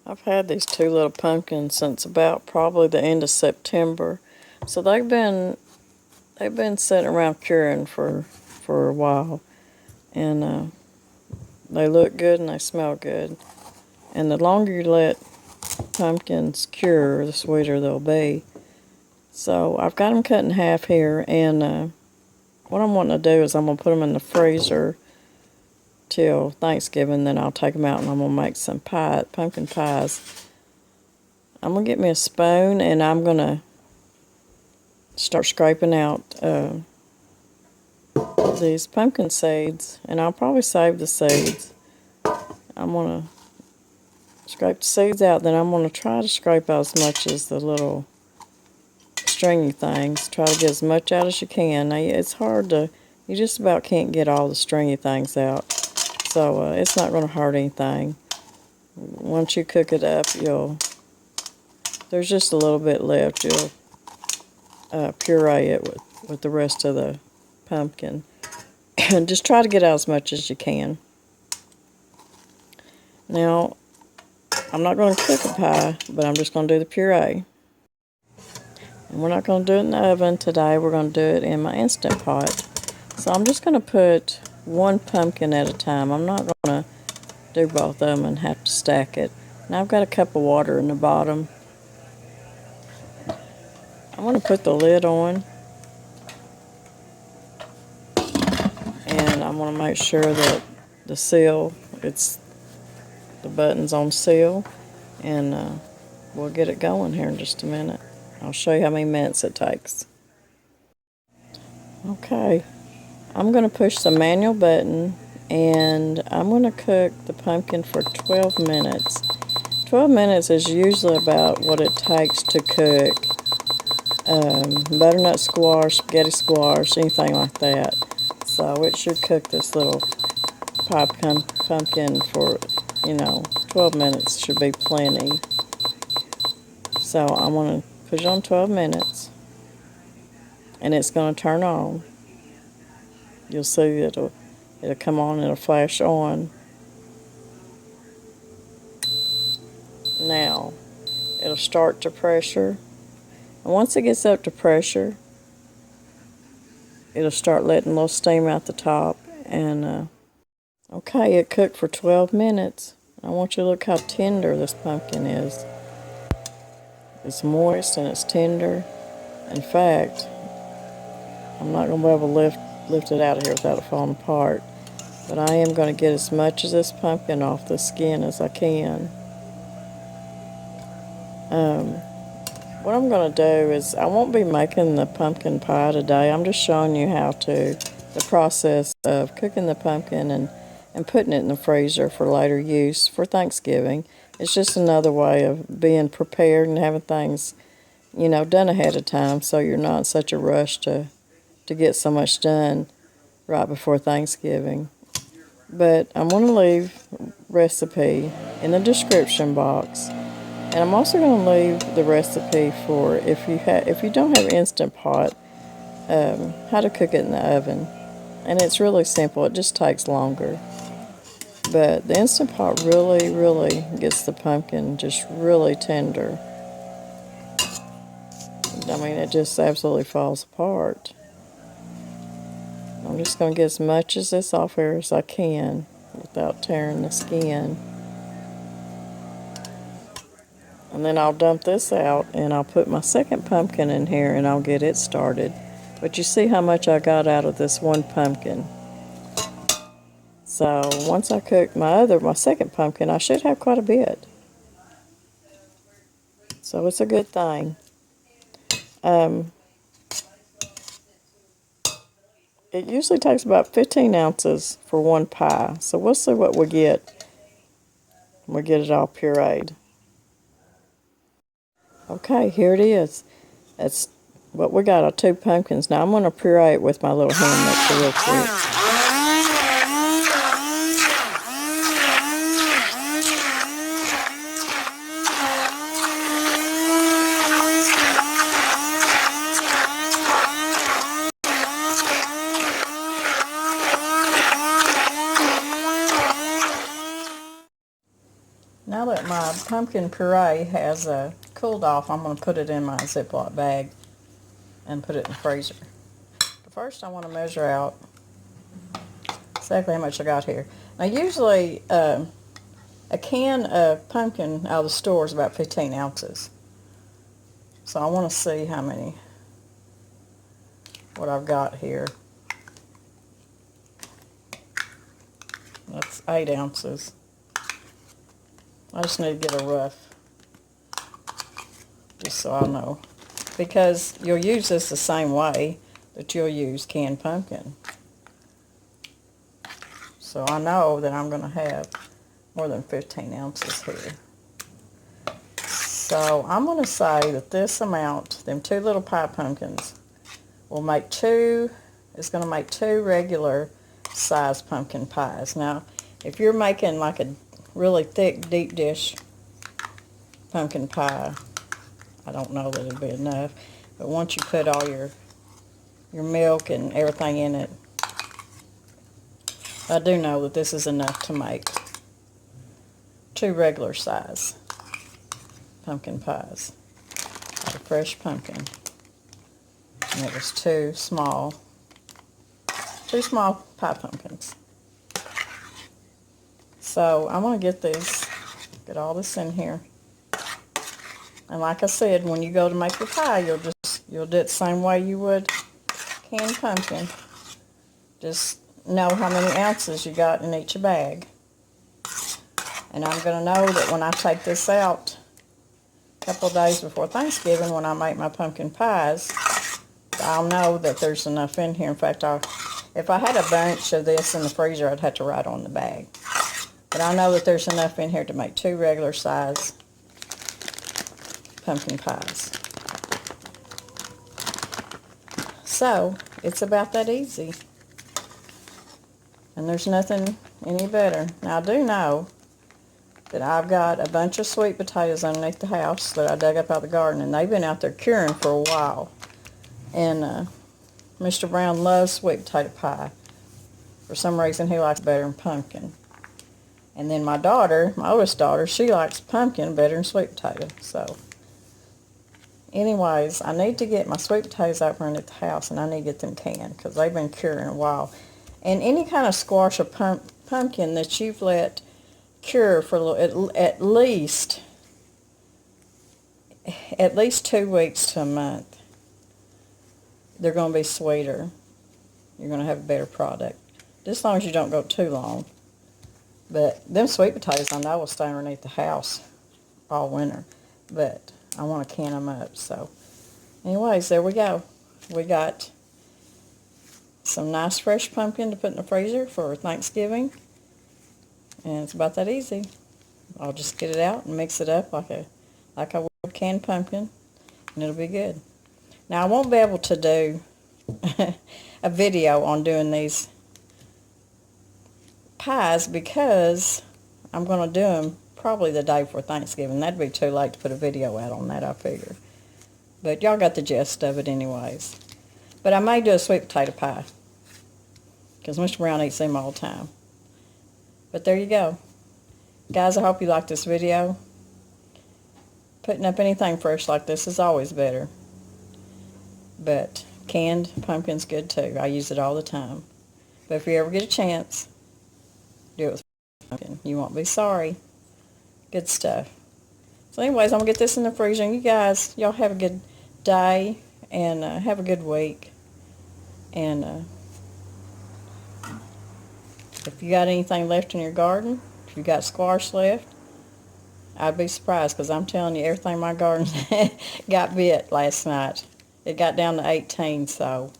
I've had these two little pumpkins since about probably the end of September. So they've been sitting around curing for a while. And they look good and they smell good. And the longer you let pumpkins cure, the sweeter they'll be. So I've got them cut in half here, and what I'm wanting to do is I'm going to put them in the freezer till Thanksgiving. Then I'll take them out and I'm going to make some pumpkin pies. I'm going to get me a spoon and I'm going to start scraping out these pumpkin seeds, and I'll probably save the seeds. I'm going to scrape the seeds out, then I'm going to try to scrape out as much as the little stringy things. Try to get as much out as you can. Now, it's hard to, you just about can't get all the stringy things out, so it's not going to hurt anything. Once you cook it up, there's just a little bit left. You'll puree it with the rest of the pumpkin. And just try to get out as much as you can. Now, I'm not going to cook a pie, but I'm just going to do the puree. And we're not going to do it in the oven today. We're going to do it in my Instant Pot. So I'm just going to put one pumpkin at a time. I'm not going to do both of them and have to stack it. Now I've got a cup of water in the bottom. I'm going to put the lid on. And I'm going to make sure that the seal, the button's on seal. And we'll get it going here in just a minute. I'll show you how many minutes it takes. Okay, I'm going to push the manual button and I'm going to cook the pumpkin for 12 minutes. 12 minutes is usually about what it takes to cook butternut squash, spaghetti squash, anything like that. So it should cook this little pumpkin for, 12 minutes should be plenty. So I'm going to put it on 12 minutes and it's going to turn on. You'll see it'll come on, it'll flash on. Now it'll start to pressure, and once it gets up to pressure, it'll start letting a little steam out the top. And okay, it cooked for 12 minutes. I want you to look how tender this pumpkin is. It's moist and it's tender. In fact, I'm not going to be able to lift it out of here without it falling apart. But I am going to get as much of this pumpkin off the skin as I can. What I'm going to do is, I won't be making the pumpkin pie today. I'm just showing you the process of cooking the pumpkin and putting it in the freezer for later use for Thanksgiving. It's just another way of being prepared and having things, done ahead of time, so you're not in such a rush to get so much done right before Thanksgiving. But I'm going to leave recipe in the description box. And I'm also going to leave the recipe for if you don't have Instant Pot, how to cook it in the oven. And it's really simple. It just takes longer. But the Instant Pot really, really gets the pumpkin just really tender. I mean, it just absolutely falls apart. I'm just going to get as much of this off here as I can without tearing the skin. And then I'll dump this out and I'll put my second pumpkin in here and I'll get it started. But you see how much I got out of this one pumpkin. So once I cook my second pumpkin, I should have quite a bit. So it's a good thing. It usually takes about 15 ounces for one pie. So we'll see what we get when we get it all pureed. Okay, here it is. That's what we got, our two pumpkins. Now I'm going to puree it with my little hand mixer real quick. Now that my pumpkin puree has cooled off, I'm going to put it in my Ziploc bag and put it in the freezer. But first I want to measure out exactly how much I got here. Now usually a can of pumpkin out of the store is about 15 ounces. So I want to see what I've got here. That's 8 ounces. I just need to get a rough, just so I know. Because you'll use this the same way that you'll use canned pumpkin. So I know that I'm going to have more than 15 ounces here. So I'm going to say that this amount, them 2 little pie pumpkins, will make it's going to make 2 regular sized pumpkin pies. Now, if you're making like a really thick deep dish pumpkin pie, I don't know that it'll be enough. But once you put all your milk and everything in it, I do know that this is enough to make 2 regular size pumpkin pies out of fresh pumpkin. And it was 2 small pie pumpkins. So I'm going to get all this in here. And like I said, when you go to make your pie, you'll do it the same way you would canned pumpkin. Just know how many ounces you got in each bag. And I'm going to know that when I take this out a couple of days before Thanksgiving, when I make my pumpkin pies, I'll know that there's enough in here. In fact, if I had a bunch of this in the freezer, I'd have to write on the bag. But I know that there's enough in here to make 2 regular size pumpkin pies. So, it's about that easy. And there's nothing any better. Now, I do know that I've got a bunch of sweet potatoes underneath the house that I dug up out of the garden, and they've been out there curing for a while. And Mr. Brown loves sweet potato pie. For some reason, he likes it better than pumpkin. And then my daughter, my oldest daughter, she likes pumpkin better than sweet potato. So, anyways, I need to get my sweet potatoes out from underneath the house, and I need to get them canned because they've been curing a while. And any kind of squash or pumpkin that you've let cure for at least 2 weeks to a month, they're going to be sweeter. You're going to have a better product. Just as long as you don't go too long. But them sweet potatoes I know will stay underneath the house all winter. But I want to can them up. So anyways, there we go. We got some nice fresh pumpkin to put in the freezer for Thanksgiving. And it's about that easy. I'll just get it out and mix it up like I would canned pumpkin, and it'll be good. Now I won't be able to do a video on doing these pies because I'm going to do them probably the day before Thanksgiving. That'd be too late to put a video out on that, I figure. But y'all got the gist of it anyways. But I may do a sweet potato pie because Mr. Brown eats them all the time. But there you go. Guys, I hope you liked this video. Putting up anything fresh like this is always better. But canned pumpkin's good too. I use it all the time. But if you ever get a chance, do it with pumpkin. You won't be sorry. Good stuff. So anyways, I'm going to get this in the freezer. And you guys, y'all have a good day and have a good week. And if you got anything left in your garden, if you got squash left, I'd be surprised because I'm telling you, everything in my garden got bit last night. It got down to 18, so.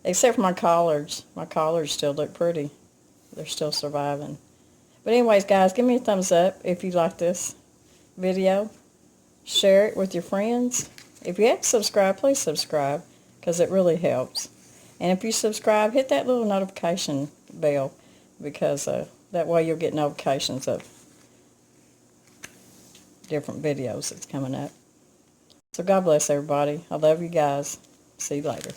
Except for my collards. My collards still look pretty. They're still surviving. But anyways, guys, give me a thumbs up if you like this video. Share it with your friends. If you haven't subscribed, please subscribe because it really helps. And if you subscribe, hit that little notification bell because that way you'll get notifications of different videos that's coming up. So God bless everybody. I love you guys. See you later.